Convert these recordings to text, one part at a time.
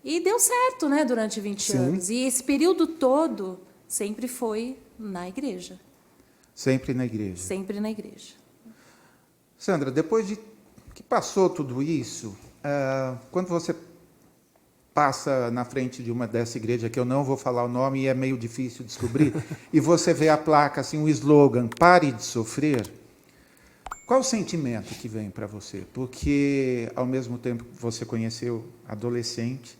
E deu certo, né, durante 20 Sim. anos. E esse período todo sempre foi na igreja. Sempre na igreja. Sempre na igreja. Sandra, depois de que passou tudo isso, quando você passa na frente de uma dessa igreja, que eu não vou falar o nome e é meio difícil descobrir, e você vê a placa, assim, um slogan, pare de sofrer, qual o sentimento que vem para você? Porque, ao mesmo tempo que você conheceu adolescente,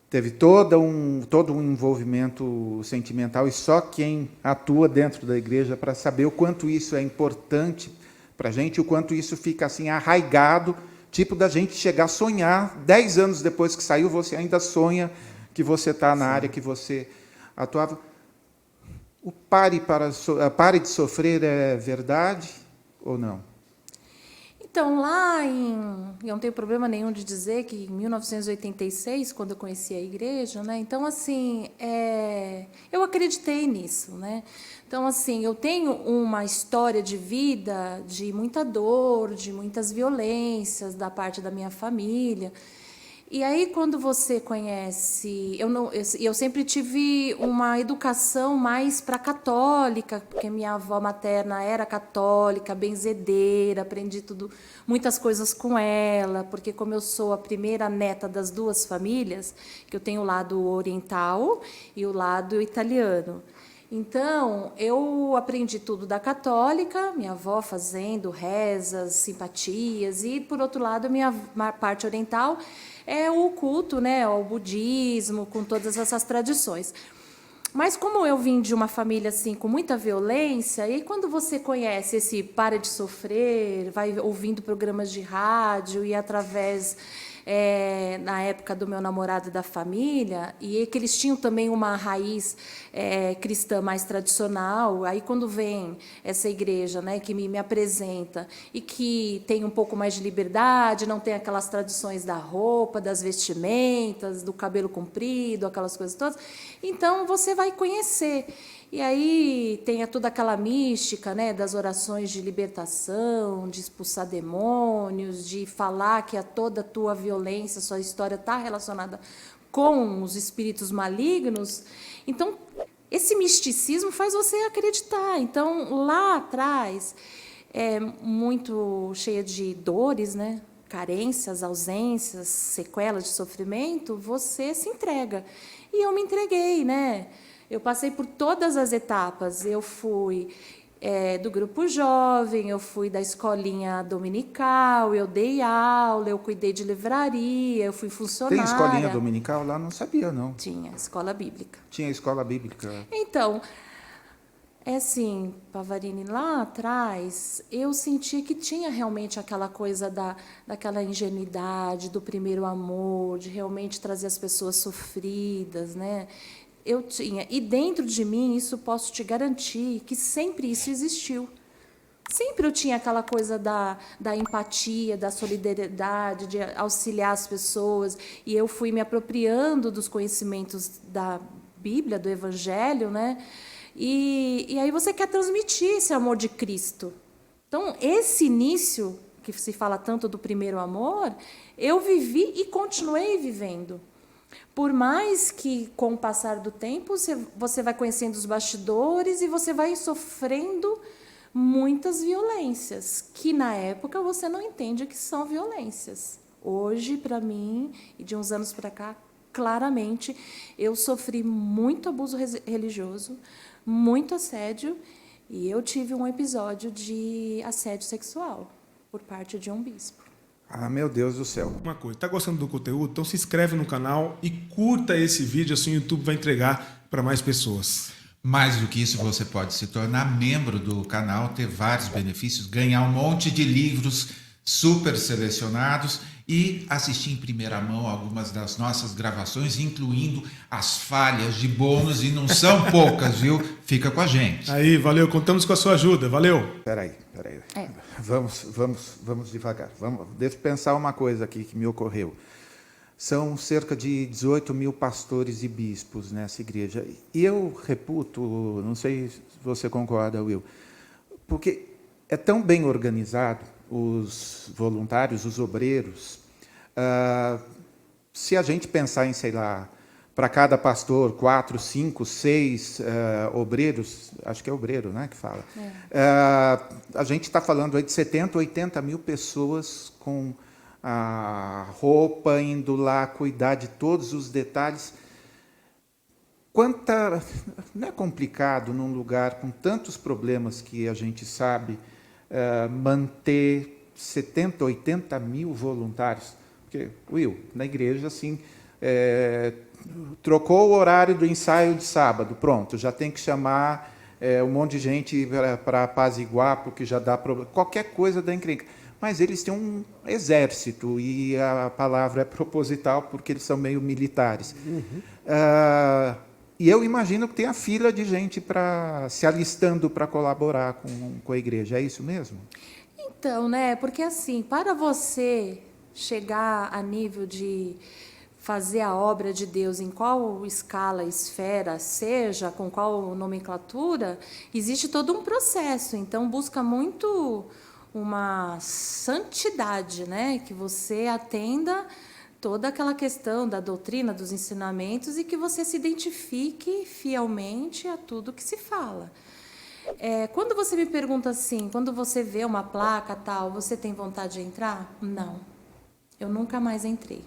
teve todo um envolvimento sentimental, e só quem atua dentro da igreja para saber o quanto isso é importante para a gente, o quanto isso fica assim arraigado, tipo da gente chegar a sonhar, 10 anos depois que saiu, você ainda sonha que você está na área que você atuava. O pare de sofrer é verdade ou não? Então, eu não tenho problema nenhum de dizer que em 1986, quando eu conheci a igreja, né? Então, assim, eu acreditei nisso, né? Então, assim, eu tenho uma história de vida de muita dor, de muitas violências da parte da minha família. E aí, quando você conhece, eu sempre tive uma educação mais para católica, porque minha avó materna era católica, benzedeira, aprendi muitas coisas com ela, porque como eu sou a primeira neta das duas famílias, que eu tenho o lado oriental e o lado italiano. Então, eu aprendi tudo da católica, minha avó fazendo rezas, simpatias, e, por outro lado, a minha parte oriental é o culto, né, ao budismo, com todas essas tradições. Mas como eu vim de uma família assim com muita violência, e quando você conhece esse Para de Sofrer, vai ouvindo programas de rádio e através na época do meu namorado e da família, e que eles tinham também uma raiz cristã mais tradicional, aí quando vem essa igreja, né, que me apresenta e que tem um pouco mais de liberdade, não tem aquelas tradições da roupa, das vestimentas, do cabelo comprido, aquelas coisas todas, então você vai conhecer. E aí tem toda aquela mística, né, das orações de libertação, de expulsar demônios, de falar que toda a tua violência, sua história está relacionada com os espíritos malignos. Então, esse misticismo faz você acreditar. Então, lá atrás, muito cheia de dores, né, carências, ausências, sequelas de sofrimento, você se entrega. E eu me entreguei, né? Eu passei por todas as etapas. Eu fui do grupo jovem, eu fui da escolinha dominical, eu dei aula, eu cuidei de livraria, eu fui Tem escolinha funcionária. dominical lá? Não sabia, não. Tinha escola bíblica. Tinha escola bíblica. Então, assim, Pavarini, lá atrás, eu senti que tinha realmente aquela coisa daquela ingenuidade, do primeiro amor, de realmente trazer as pessoas sofridas, né? Eu tinha. E dentro de mim, isso posso te garantir que sempre isso existiu. Sempre eu tinha aquela coisa da empatia, da solidariedade, de auxiliar as pessoas. E eu fui me apropriando dos conhecimentos da Bíblia, do Evangelho, né? E aí você quer transmitir esse amor de Cristo. Então, esse início, que se fala tanto do primeiro amor, eu vivi e continuei vivendo. Por mais que, com o passar do tempo, você vai conhecendo os bastidores e você vai sofrendo muitas violências, que na época você não entende que são violências. Hoje, para mim, e de uns anos para cá, claramente, eu sofri muito abuso religioso, muito assédio, e eu tive um episódio de assédio sexual por parte de um bispo. Ah, meu Deus do céu. Uma coisa, tá gostando do conteúdo? Então se inscreve no canal e curta esse vídeo, assim o YouTube vai entregar para mais pessoas. Mais do que isso, você pode se tornar membro do canal, ter vários benefícios, ganhar um monte de livros super selecionados e assistir em primeira mão algumas das nossas gravações, incluindo as falhas de bônus, e não são poucas, viu? Fica com a gente. Aí, valeu, contamos com a sua ajuda, valeu. Peraí. Vamos devagar. Deixa eu pensar uma coisa aqui que me ocorreu. São cerca de 18 mil pastores e bispos nessa igreja. E eu reputo, não sei se você concorda, Will, porque é tão bem organizado, os voluntários, os obreiros, se a gente pensar em, sei lá, para cada pastor, 4, 5, 6 obreiros, acho que é obreiro, né, que fala. A gente está falando aí de 70, 80 mil pessoas com a roupa, indo lá cuidar de todos os detalhes. Não é complicado, num lugar com tantos problemas que a gente sabe, manter 70, 80 mil voluntários? Porque, Will, na igreja, assim, trocou o horário do ensaio de sábado, pronto, já tem que chamar um monte de gente para apaziguar, porque já dá problema, qualquer coisa dá encrenca. Mas eles têm um exército, e a palavra é proposital, porque eles são meio militares. E eu imagino que tem a fila de gente se alistando para colaborar com a igreja, é isso mesmo? Então, né, porque assim, para você chegar a nível de fazer a obra de Deus em qual escala, esfera seja, com qual nomenclatura, existe todo um processo. Então, busca muito uma santidade, né? Que você atenda toda aquela questão da doutrina, dos ensinamentos, e que você se identifique fielmente a tudo que se fala. Quando você me pergunta assim, quando você vê uma placa tal, você tem vontade de entrar? Não. Eu nunca mais entrei.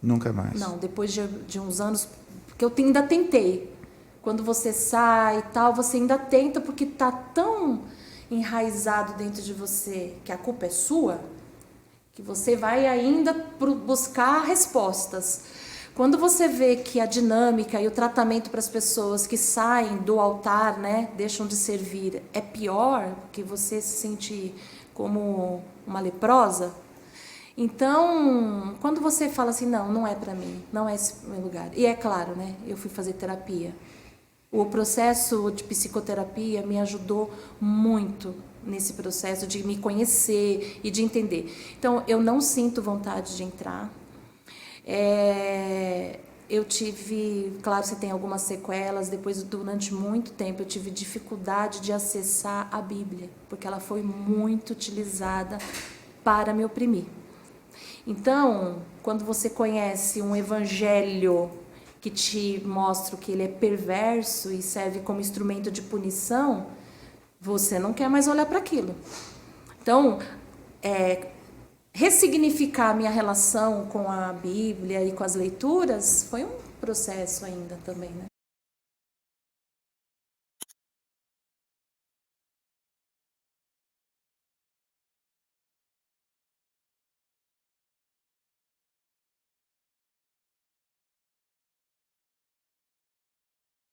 Nunca mais? Não, depois de uns anos, porque eu ainda tentei. Quando você sai e tal, você ainda tenta, porque está tão enraizado dentro de você que a culpa é sua, que você vai ainda buscar respostas. Quando você vê que a dinâmica e o tratamento para as pessoas que saem do altar, né, deixam de servir, é pior, porque você se sente como uma leprosa. Então, quando você fala assim, não é para mim, não é esse o meu lugar. E é claro, né, eu fui fazer terapia. O processo de psicoterapia me ajudou muito nesse processo de me conhecer e de entender. Então, eu não sinto vontade de entrar. Eu tive, claro, você tem algumas sequelas, depois, durante muito tempo, eu tive dificuldade de acessar a Bíblia, porque ela foi muito utilizada para me oprimir. Então, quando você conhece um evangelho que te mostra que ele é perverso e serve como instrumento de punição, você não quer mais olhar para aquilo. Então, ressignificar a minha relação com a Bíblia e com as leituras foi um processo ainda também, né?